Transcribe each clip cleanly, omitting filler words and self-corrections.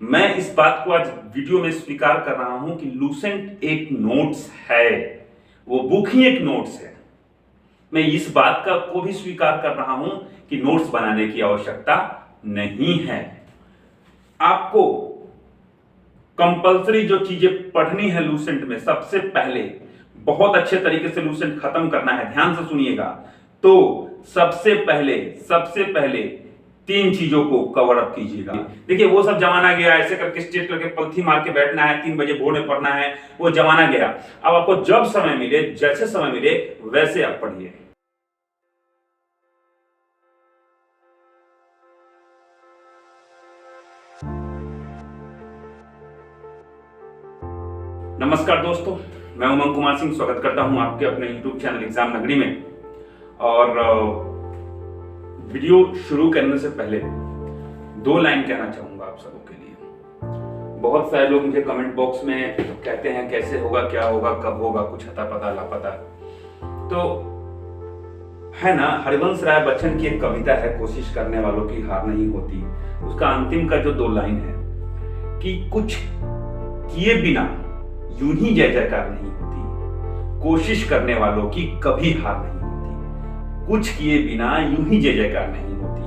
मैं इस बात को आज वीडियो में स्वीकार कर रहा हूं कि लूसेंट एक नोट्स है, वो बुक ही एक नोट्स है। मैं इस बात को भी स्वीकार कर रहा हूं कि नोट्स बनाने की आवश्यकता नहीं है। आपको कंपल्सरी जो चीजें पढ़नी है लूसेंट में, सबसे पहले बहुत अच्छे तरीके से लूसेंट खत्म करना है, ध्यान से सुनिएगा। तो सबसे पहले 3 चीजों को कवर अप कीजिएगा। देखिए वो सब जमाना गया, ऐसे करके स्ट्रेट करके पलथी मार के बैठना है, 3 बजे भोर में पढ़ना है, वो जमाना गया। अब आपको जब समय मिले, जैसे समय मिले वैसे आप पढ़िए। नमस्कार दोस्तों, मैं उमंग कुमार सिंह स्वागत करता हूं आपके अपने YouTube चैनल एग्जाम नगरी में। और वीडियो शुरू करने से पहले 2 लाइन कहना चाहूंगा आप सबों के लिए। बहुत सारे लोग मुझे कमेंट बॉक्स में कहते हैं कैसे होगा, क्या होगा, कब होगा, कुछ अता पता लापता। तो है ना, हरिवंश राय बच्चन की एक कविता है, कोशिश करने वालों की हार नहीं होती। उसका अंतिम का जो 2 लाइन है कि कुछ किए बिना यूं ही जय जयकार नहीं होती, कोशिश करने वालों की कभी हार नहीं होती। कुछ किए बिना यूं ही जय जयकार नहीं होती,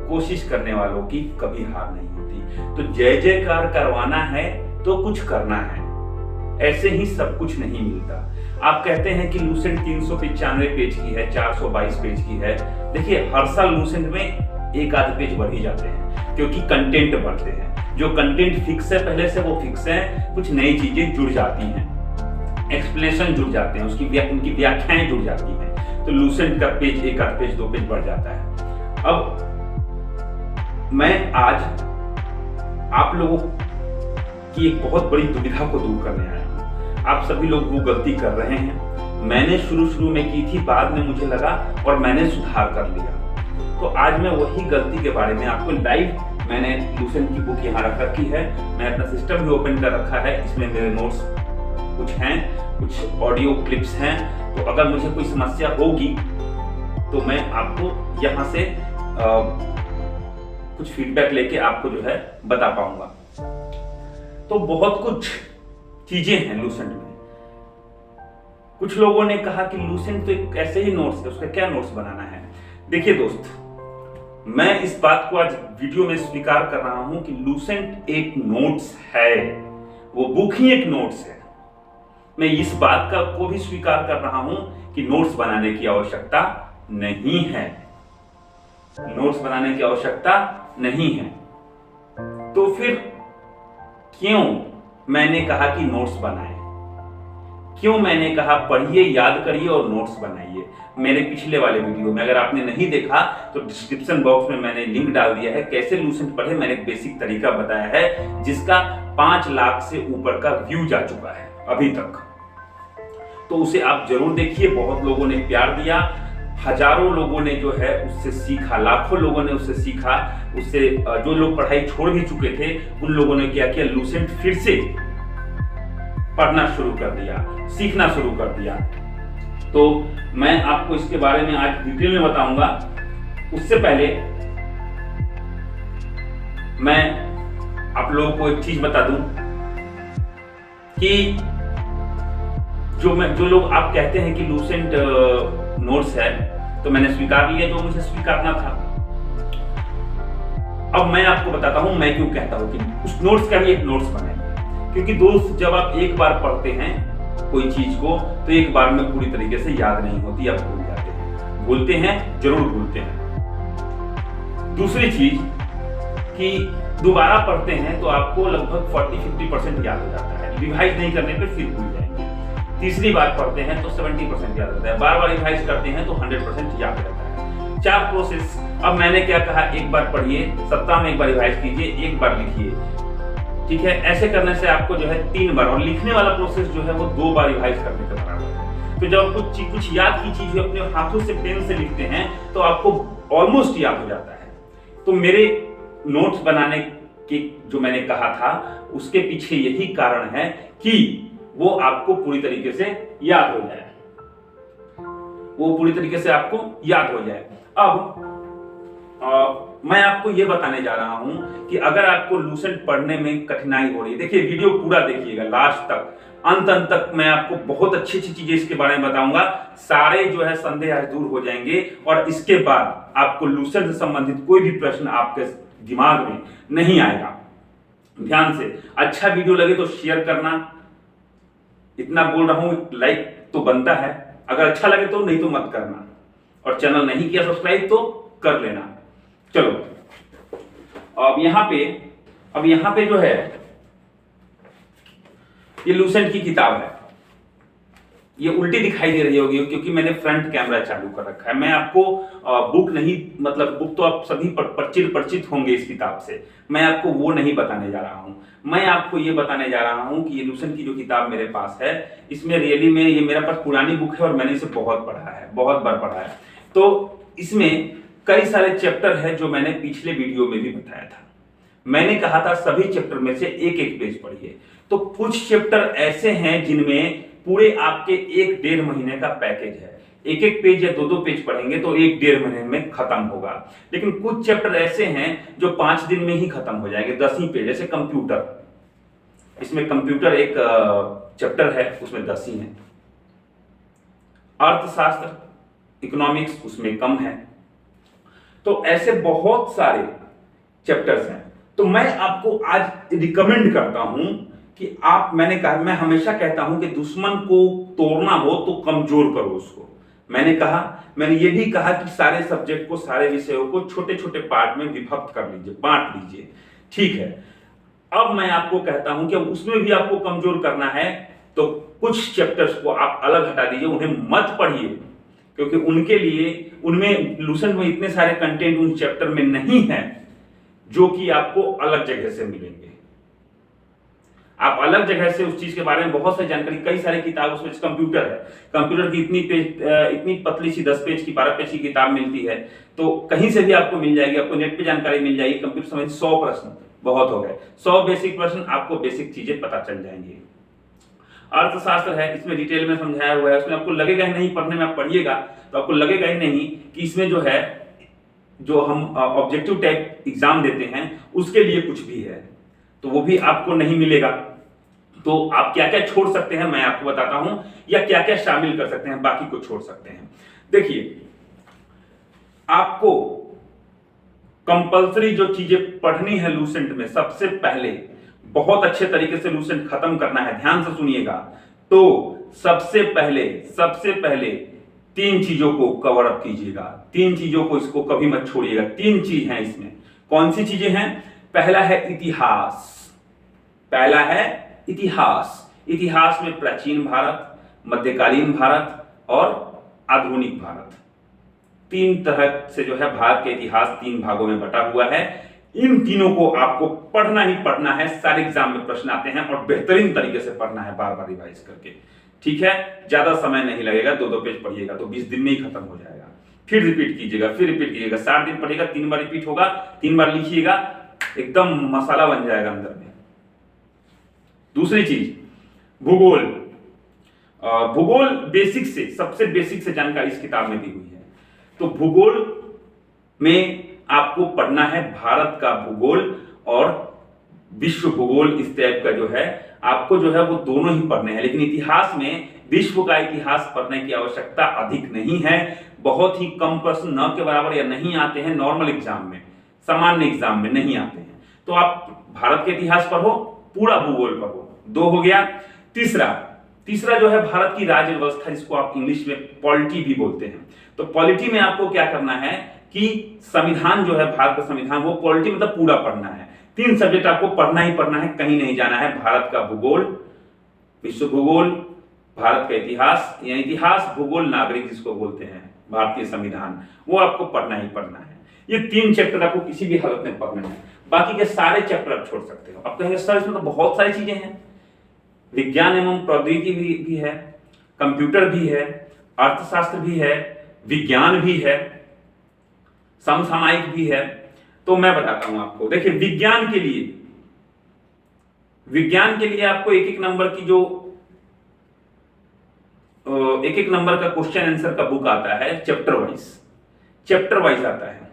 कोशिश करने वालों की कभी हार नहीं होती। तो जय जयकार करवाना है तो कुछ करना है, ऐसे ही सब कुछ नहीं मिलता। आप कहते हैं कि लूसेंट 395 पेज की है, 422 पेज की है। देखिए हर साल लूसेंट में 1 आध पेज बढ़ ही जाते हैं, क्योंकि कंटेंट बढ़ते हैं। जो कंटेंट फिक्स है पहले से वो फिक्स है, कुछ नई चीजें जुड़ जाती हैं, एक्सप्लेनेशन जुड़ जाते हैं, उनकी व्याख्याएं जुड़ जाती हैं। तो लूसेंट का पेज 1 आध पेज 2 पेज बढ़ जाता है। अब मैं आज आप लोगों की एक बहुत बड़ी दुविधा को दूर करने आया हूं। आप सभी लोग वो गलती कर रहे हैं, मैंने शुरू में की थी, बाद में मुझे लगा और मैंने सुधार कर लिया। तो आज मैं वही गलती के बारे में आपको लाइव, मैंने लूसेंट की बुक यहाँ रख रखी है, मैं अपना सिस्टम भी ओपन कर रखा है, इसमें मेरे नोट्स कुछ हैं, कुछ ऑडियो क्लिप्स हैं। तो अगर मुझे कोई समस्या होगी तो मैं आपको यहाँ से कुछ फीडबैक लेके आपको जो है बता पाऊंगा। तो बहुत कुछ चीजें हैं लूसेंट में। कुछ लोगों ने कहा कि लूसेंट तो एक ऐसे ही नोट्स है, उसका क्या नोट्स बनाना है। देखिए दोस्त, मैं इस बात को आज वीडियो में स्वीकार कर रहा हूं कि लूसेंट एक नोट्स है, वो बुक ही एक नोट्स है। मैं इस बात को भी स्वीकार कर रहा हूं कि नोट्स बनाने की आवश्यकता नहीं है, नोट्स बनाने की आवश्यकता नहीं है। तो फिर क्यों मैंने कहा कि नोट्स बनाएं, क्यों मैंने कहा पढ़िए, याद करिए और नोट्स बनाइए। मेरे पिछले वाले वीडियो में अगर आपने नहीं देखा तो डिस्क्रिप्शन बॉक्स में मैंने लिंक डाल दिया है, कैसे लूसेंट पढ़े। मैंने एक बेसिक तरीका बताया है, जिसका 5 लाख से ऊपर का व्यू जा चुका है अभी तक। तो उसे आप जरूर देखिए। बहुत लोगों ने प्यार दिया, हजारों लोगों ने जो है उससे सीखा, लाखों लोगों ने उससे सीखा। उससे जो लोग पढ़ाई छोड़ भी चुके थे, उन लोगों ने क्या किया, लूसेंट फिर से पढ़ना शुरू कर दिया, सीखना शुरू कर दिया। तो मैं आपको इसके बारे में आज डिटेल में बताऊंगा। उससे पहले मैं आप लोगों को एक चीज बता दूं कि जो लोग आप कहते हैं कि लूसेंट नोट्स है, तो मैंने स्वीकार लिया जो मुझे स्वीकारना था। अब मैं आपको बताता हूं मैं क्यों कहता हूं कि उस नोट्स का भी एक नोट्स बनाइए। क्योंकि दोस्त, जब आप एक बार पढ़ते हैं कोई चीज को, तो एक बार में पूरी तरीके से याद नहीं होती, आप भूल जाते हैं, भूलते हैं, जरूर भूलते हैं। दूसरी चीज कि दोबारा पढ़ते हैं तो आपको लगभग 40-50% याद हो जाता है, रिवाइज नहीं करने पे फिर भूल जाएंगे। तीसरी बार पढ़ते हैं तो 70% याद होता है, बार बार रिवाइज करते हैं तो 100% याद रहता है। 4 प्रोसेस। अब मैंने क्या कहा, एक बार पढ़िए, सप्ताह में 1 बार रिवाइज कीजिए, 1 बार लिखिए, ठीक है। ऐसे करने से आपको जो है 3 बार, और लिखने वाला प्रोसेस जो है वो 2 बार रिवाइज करने के बराबर है। तो जब कुछ याद की चीज अपने हाथों से पेन से लिखते हैं तो आपको ऑलमोस्ट याद हो जाता है। तो मेरे नोट्स बनाने के जो मैंने कहा था, उसके पीछे यही कारण है कि वो आपको पूरी तरीके से याद हो जाए, वो पूरी तरीके से आपको याद हो जाए। अब मैं आपको ये बताने जा रहा हूं कि अगर आपको लूसेंट पढ़ने में कठिनाई हो रही है, देखिए वीडियो पूरा देखिएगा लास्ट तक, अंत तक मैं आपको बहुत अच्छी अच्छी चीजें इसके बारे में बताऊंगा। सारे जो है संदेह आज दूर हो जाएंगे और इसके बाद आपको लूसेंट से संबंधित कोई भी प्रश्न आपके दिमाग में नहीं आएगा। ध्यान से, अच्छा वीडियो लगे तो शेयर करना, इतना बोल रहा हूं, लाइक तो बनता है, अगर अच्छा लगे तो, नहीं तो मत करना, और चैनल नहीं किया सब्सक्राइब तो कर लेना। चलो अब यहां पे जो है ये लूसेंट की किताब है, ये उल्टी दिखाई दे रही होगी क्योंकि मैंने फ्रंट कैमरा चालू कर रखा है। मैं आपको बुक नहीं, मतलब बुक तो आप सभी परिचित होंगे इस किताब से, मैं आपको वो नहीं बताने जा रहा हूं। मैं आपको ये बताने जा रहा हूं कि ये लूसेंट की जो किताब मेरे पास है, इसमें रियली में ये मेरे पास पुरानी बुक है और मैंने इसे बहुत पढ़ा है, बहुत बार पढ़ा है। तो इसमें कई सारे चैप्टर है जो मैंने पिछले वीडियो में भी बताया था। मैंने कहा था सभी चैप्टर में से एक एक पेज पढ़िए। तो कुछ चैप्टर ऐसे हैं जिनमें पूरे आपके 1-1.5 महीने का पैकेज है, एक एक पेज या 2-2 पेज पढ़ेंगे तो 1-1.5 महीने में खत्म होगा। लेकिन कुछ चैप्टर ऐसे हैं जो 5 दिन में ही खत्म हो जाएंगे, 10 ही पेज। जैसे कंप्यूटर, इसमें कंप्यूटर एक चैप्टर है, उसमें 10 ही है। अर्थशास्त्र, इकोनॉमिक्स, उसमें कम है। तो ऐसे बहुत सारे चैप्टर्स हैं। तो मैं आपको आज रिकमेंड करता हूं कि मैं हमेशा कहता हूं कि दुश्मन को तोड़ना हो तो कमजोर करो उसको। मैंने ये भी कहा कि सारे सब्जेक्ट को, सारे विषयों को छोटे छोटे पार्ट में विभक्त कर लीजिए, बांट लीजिए, ठीक है। अब मैं आपको कहता हूं कि उसमें भी आपको कमजोर करना है तो कुछ चैप्टर्स को आप अलग हटा दीजिए, उन्हें मत पढ़िए, क्योंकि उनके लिए, उनमें लूसेंट में इतने सारे कंटेंट उन चैप्टर में नहीं है जो कि आपको अलग जगह से मिलेंगे। आप अलग जगह से उस चीज के बारे में बहुत सारी जानकारी, कई सारी किताब, उसमें कंप्यूटर है, कंप्यूटर की इतनी पतली सी 10 पेज की, 12 पेज की किताब मिलती है, तो कहीं से भी आपको मिल जाएगी, आपको नेट पे जानकारी मिल जाएगी। कंप्यूटर संबंधित 100 प्रश्न बहुत हो गए, 100 बेसिक प्रश्न, आपको बेसिक चीजें पता चल जाएंगी। अर्थशास्त्र है, इसमें डिटेल में समझाया हुआ है, उसमें आपको लगेगा ही नहीं, पढ़ने में आप पढ़िएगा तो आपको लगेगा ही नहीं कि इसमें जो है, जो हम ऑब्जेक्टिव टाइप एग्जाम देते हैं उसके लिए कुछ भी है, तो वो भी आपको नहीं मिलेगा। तो आप क्या क्या छोड़ सकते हैं मैं आपको बताता हूं, या क्या क्या शामिल कर सकते हैं, बाकी को छोड़ सकते हैं। देखिए, आपको कंपल्सरी जो चीजें पढ़नी है लूसेंट में, सबसे पहले बहुत अच्छे तरीके से लूसेंट खत्म करना है, ध्यान से सुनिएगा। तो सबसे पहले 3 चीजों को कवर अप कीजिएगा, 3 चीजों को, इसको कभी मत छोड़िएगा। 3 चीज हैं इसमें। कौन सी चीजें हैं? पहला है इतिहास, इतिहास में प्राचीन भारत, मध्यकालीन भारत और आधुनिक भारत, 3 तरह से जो है भारत के इतिहास 3 भागों में बटा हुआ है। इन तीनों को आपको पढ़ना ही पढ़ना है, सारे एग्जाम में प्रश्न आते हैं और बेहतरीन तरीके से पढ़ना है, बार बार रिवाइज करके, ठीक है। ज्यादा समय नहीं लगेगा, 2-2 पेज पढ़िएगा तो 20 दिन में ही खत्म हो जाएगा। फिर रिपीट कीजिएगा, 60 दिन पढ़िएगा, 3 बार रिपीट होगा, 3 बार लिखिएगा, एकदम मसाला बन जाएगा अंदर में। दूसरी चीज, भूगोल बेसिक से, सबसे बेसिक से जानकारी इस किताब में दी हुई है। तो भूगोल में आपको पढ़ना है भारत का भूगोल और विश्व भूगोल, इस टाइप का जो है आपको जो है वो दोनों ही पढ़ने हैं। लेकिन इतिहास में विश्व का इतिहास पढ़ने की आवश्यकता अधिक नहीं है, बहुत ही कम प्रश्न, न के बराबर या नहीं आते हैं नॉर्मल एग्जाम में, सामान्य एग्जाम में नहीं आते हैं। तो आप भारत के इतिहास पढ़ो, पूरा भूगोल पढ़ो, 2 हो गया। तीसरा जो है भारत की राज्य व्यवस्था, जिसको आप इंग्लिश में पॉलिटी भी बोलते हैं। तो पॉलिटी में आपको क्या करना है कि संविधान जो है, भारत का संविधान, वो पॉलिटी मतलब पूरा पढ़ना है। 3 सब्जेक्ट आपको पढ़ना ही पढ़ना है, कहीं नहीं जाना है। भारत का भूगोल, विश्व भूगोल, भारत का इतिहास, या इतिहास भूगोल नागरिक जिसको बोलते हैं, भारतीय संविधान, वो आपको पढ़ना ही पढ़ना है। ये 3 चैप्टर आपको किसी भी हालत में पढ़ना है, बाकी के सारे चैप्टर आप छोड़ सकते हो। आप कहेंगे सर इसमें तो बहुत सारी चीजें हैं, विज्ञान एवं प्रौद्योगिकी भी है, कंप्यूटर भी है, अर्थशास्त्र भी है, विज्ञान भी है, समसामयिक भी है। तो मैं बताता हूं आपको, देखिए विज्ञान के लिए आपको एक नंबर की जो एक नंबर का क्वेश्चन आंसर का बुक आता है, चैप्टर वाइज आता है।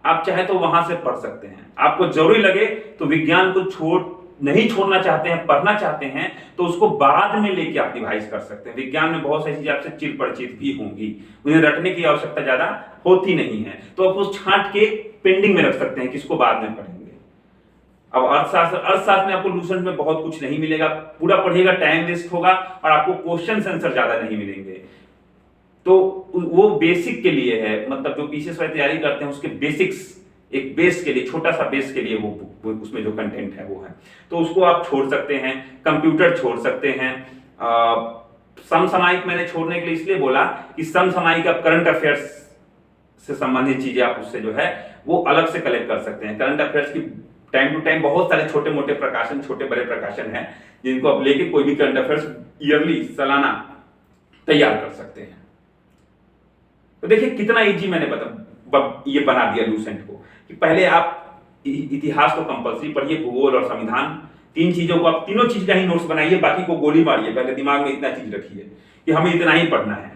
आप चाहे तो वहां से पढ़ सकते हैं। आपको जरूरी लगे तो विज्ञान को नहीं छोड़ना चाहते हैं, पढ़ना चाहते हैं, तो उसको बाद में लेके आप रिवाइज कर सकते हैं। विज्ञान में बहुत सारी चीजें आपसे चिर परिचित भी होंगी, उन्हें रटने की आवश्यकता ज्यादा होती नहीं है, तो आप उस छांट के पेंडिंग में रख सकते हैं, किसको बाद में पढ़ेंगे। अब अर्थशास्त्र में आपको लूसेंट में बहुत कुछ नहीं मिलेगा, पूरा पढ़िएगा टाइम वेस्ट होगा और आपको क्वेश्चन आंसर ज्यादा नहीं मिलेंगे। तो वो बेसिक के लिए है, मतलब जो पीसीएस वाली तैयारी करते हैं उसके बेसिक्स, एक बेस के लिए, छोटा सा बेस के लिए वो उसमें जो कंटेंट है वो है, तो उसको आप छोड़ सकते हैं। कंप्यूटर छोड़ सकते हैं। समसामयिक मैंने छोड़ने के लिए इसलिए बोला कि समसामयिक आप करंट अफेयर्स से संबंधित चीजें आप उससे जो है वो अलग से कलेक्ट कर सकते हैं। करंट अफेयर्स की टाइम टू टाइम बहुत सारे छोटे मोटे प्रकाशन, छोटे बड़े प्रकाशन हैं, जिनको आप लेके कोई भी करंट अफेयर्स ईयरली, सालाना तैयार कर सकते हैं। तो देखिए कितना इजी मैंने ये बना दिया लूसेंट को, कि पहले आप इतिहास को कंपल्सरी पढ़िए, भूगोल और संविधान, तीन चीजों को आप तीनों चीज का ही नोट्स बनाइए, बाकी को गोली मारिए, पहले दिमाग में इतना चीज रखिए कि हमें इतना ही पढ़ना है।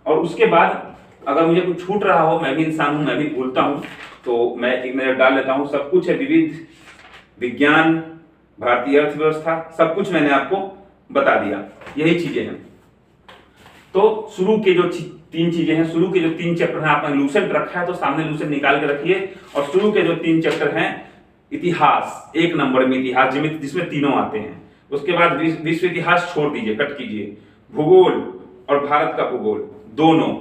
और उसके बाद अगर मुझे कुछ छूट रहा हो, मैं भी इंसान हूं, मैं भी भूलता हूं, तो मैं एक मिनट डाल लेता हूं। सब कुछ है, विविध, विज्ञान, भारतीय अर्थव्यवस्था, सब कुछ मैंने आपको बता दिया, यही चीजें हैं। तो शुरू के जो तीन चीजें हैं, शुरू के जो 3 चैप्टर हैं, आपने लूसेंट रखा है तो सामने लूसेंट निकाल के रखिए, और शुरू के जो 3 चैप्टर हैं, इतिहास 1 नंबर में, इतिहास जिसमें तीनों आते हैं। उसके बाद विश्व इतिहास छोड़ दीजिए, कट कीजिए। भूगोल और भारत का भूगोल दोनों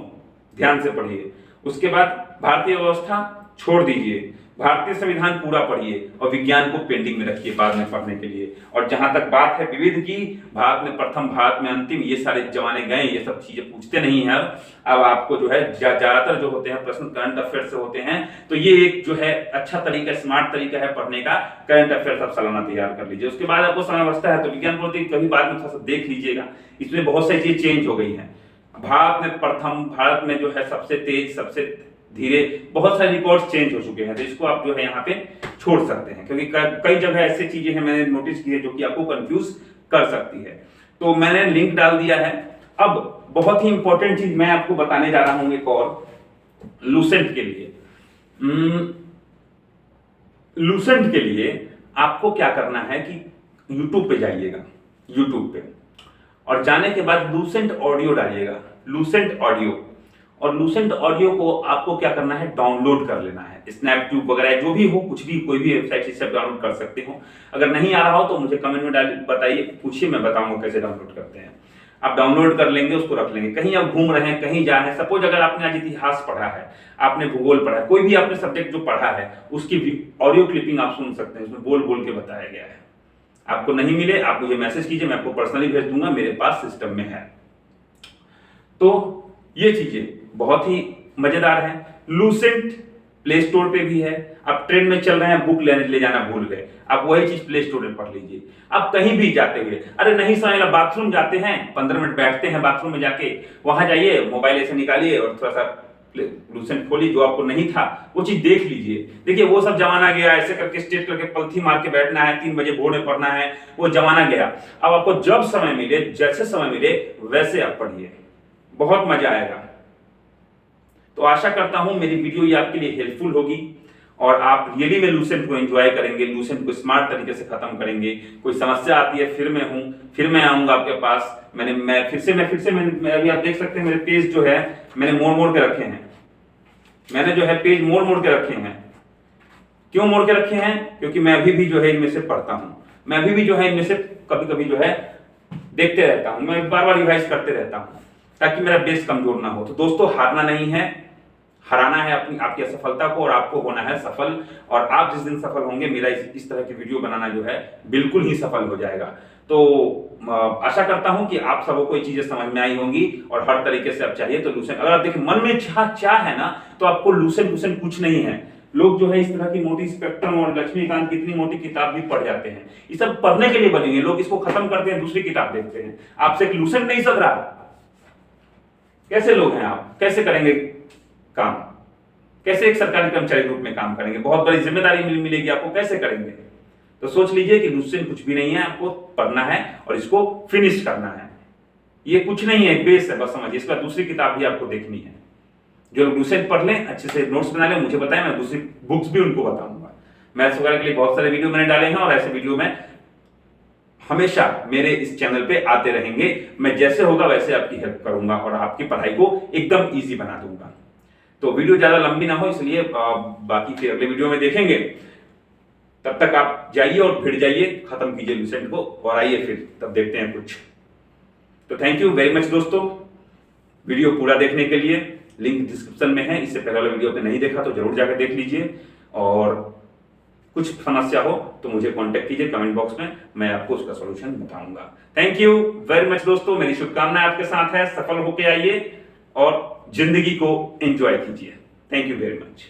ध्यान से पढ़िए। उसके बाद भारतीय व्यवस्था छोड़ दीजिए, भारतीय संविधान पूरा पढ़िए, और विज्ञान को पेंडिंग में रखिए बाद में पढ़ने के लिए। और जहां तक बात है विविध की, भारत में प्रथम, भारत में अंतिम, ये सारे जमाने गए, ये सब चीजें पूछते नहीं है। अब आपको जो है ज्यादातर जो होते हैं प्रश्न करंट अफेयर से होते हैं, तो ये एक जो है अच्छा तरीका, स्मार्ट तरीका है पढ़ने का। करंट अफेयर्स आप सालाना तैयार कर लीजिए। उसके बाद आपको समय बचता है तो विज्ञान पॉलिटी कभी बाद में थोड़ा सा देख लीजिएगा, इसमें बहुत सारी चीजें चेंज हो गई है। भारत में प्रथम, भारत में जो है सबसे तेज, सबसे धीरे, बहुत सारे रिकॉर्ड्स चेंज हो चुके हैं, तो इसको आप जो है यहाँ पे छोड़ सकते हैं, क्योंकि कई जगह ऐसी चीजें हैं मैंने नोटिस की है जो कि आपको कंफ्यूज कर सकती है। तो मैंने लिंक डाल दिया है। अब बहुत ही इंपॉर्टेंट चीज मैं आपको बताने जा रहा हूं एक और, लूसेंट के लिए। लूसेंट के लिए आपको क्या करना है कि यूट्यूब पे जाइएगा, यूट्यूब पे, और जाने के बाद लूसेंट ऑडियो डालिएगा, लूसेंट ऑडियो। और लूसेंट ऑडियो को आपको क्या करना है, डाउनलोड कर लेना है। स्नैपट्यूब वगैरह जो भी हो, कुछ भी, कोई भी वेबसाइट से डाउनलोड कर सकते हो। अगर नहीं आ रहा हो तो मुझे कमेंट में बताइए, पूछिए, मैं बताऊंगा कैसे डाउनलोड करते हैं। आप डाउनलोड कर लेंगे, उसको रख लेंगे। कहीं आप घूम रहे हैं, कहीं जा रहे हैं, सपोज अगर आपने आज इतिहास पढ़ा है, आपने भूगोल पढ़ा है, कोई भी आपने सब्जेक्ट जो पढ़ा है, उसकी ऑडियो क्लिपिंग आप सुन सकते हैं, उसमें बोल बोल के बताया गया है। आपको नहीं मिले, आप मुझे मैसेज कीजिए, मैं आपको पर्सनली भेज दूंगा, मेरे पास सिस्टम में है। तो ये चीजें बहुत ही मजेदार है। लूसेंट प्ले स्टोर पे भी है। आप ट्रेन में चल रहे हैं, बुक ले जाना भूल गए, आप वही चीज प्ले स्टोर में पढ़ लीजिए। आप कहीं भी जाते हुए, अरे नहीं समझ, बाथरूम जाते हैं, 15 मिनट बैठते हैं बाथरूम में जाके, वहां जाइए, मोबाइल ऐसे निकालिए और थोड़ा सा लूसेंट खोलिए, जो आपको नहीं था वो चीज देख लीजिए। देखिए वो सब जमाना गया, ऐसे करके स्टेट करके पलथी मार के बैठना है, 3 बजे भोर में पढ़ना है, वो जमाना गया। अब आपको जब समय मिले, जैसे समय मिले वैसे आप पढ़िए, बहुत मजा आएगा। तो आशा करता हूं मेरी वीडियो ये आपके लिए हेल्पफुल होगी और आप रियली में लूसेंट को एंजॉय करेंगे, लूसेंट को स्मार्ट तरीके से खत्म करेंगे। कोई समस्या आती है फिर मैं हूं, फिर मैं आऊंगा आपके पास। मैं फिर से अभी आप देख सकते हैं मेरे पेज जो है मैंने मोड़ के रखे हैं, मैंने जो है पेज मोड़ के रखे हैं। क्यों मोड़ के रखे हैं? क्योंकि मैं अभी भी जो है इनमें से पढ़ता हूं, मैं अभी भी जो है इनमें से कभी कभी जो है देखते रहता हूं, मैं बार बार रिवाइज करते रहता हूं ताकि मेरा बेस कमजोर ना हो। तो दोस्तों हारना नहीं है, हराना है आपकी असफलता को, और आपको होना है सफल। और आप जिस दिन सफल होंगे, मेरा इस तरह की वीडियो बनाना जो है बिल्कुल ही सफल हो जाएगा। तो आशा करता हूं कि आप सबको कोई चीजें समझ में आई होंगी और हर तरीके से आप चाहिए तो लूसेंट, अगर आप देखिए मन में चाह है ना, तो आपको लूसेंट कुछ नहीं है। लोग जो है इस तरह की मोटी स्पेक्ट्रम और लक्ष्मीकांत की इतनी मोटी किताब भी पढ़ जाते हैं, ये सब पढ़ने के लिए बनी है। लोग इसको खत्म करते हैं, दूसरी किताब देखते हैं। आपसे एक लूसेंट नहीं सक रहा, कैसे लोग हैं आप? कैसे करेंगे काम? कैसे एक सरकारी कर्मचारी रूप में काम करेंगे? बहुत बड़ी जिम्मेदारी मिलेगी आपको, कैसे करेंगे? तो सोच लीजिए कि लूसेंट कुछ भी नहीं है, आपको पढ़ना है और इसको फिनिश करना है। ये कुछ नहीं है, एक बेस है, बस समझिए। इसका दूसरी किताब भी आपको देखनी है, जो लोग लूसेंट पढ़ लें, अच्छे से नोट्स बना लें, मुझे बताएं, मैं दूसरी बुक्स भी उनको बताऊंगा। मैथ्स वगैरह के लिए बहुत सारे वीडियो मैंने डाले हैं और ऐसे वीडियो में हमेशा मेरे इस चैनल पे आते रहेंगे। मैं जैसे होगा वैसे आपकी हेल्प करूंगा और आपकी पढ़ाई को एकदम ईजी बना दूंगा। तो वीडियो ज्यादा लंबी ना हो, इसलिए बाकी फिर अगले वीडियो में देखेंगे। तब तक आप जाइए और भिड़ जाइए, खत्म कीजिए लूसेंट को और आइए फिर तब देखते हैं कुछ। तो थैंक यू वेरी मच दोस्तों, वीडियो पूरा देखने के लिए। लिंक डिस्क्रिप्शन में है, इससे पहले वाला वीडियो पे नहीं देखा तो जरूर जाकर देख लीजिए। और कुछ समस्या हो तो मुझे कांटेक्ट कीजिए कमेंट बॉक्स में, मैं आपको उसका सॉल्यूशन बताऊंगा। थैंक यू वेरी मच दोस्तों, मेरी शुभकामनाएं आपके साथ है, सफल होके आइए और जिंदगी को एंजॉय कीजिए। Thank you very much.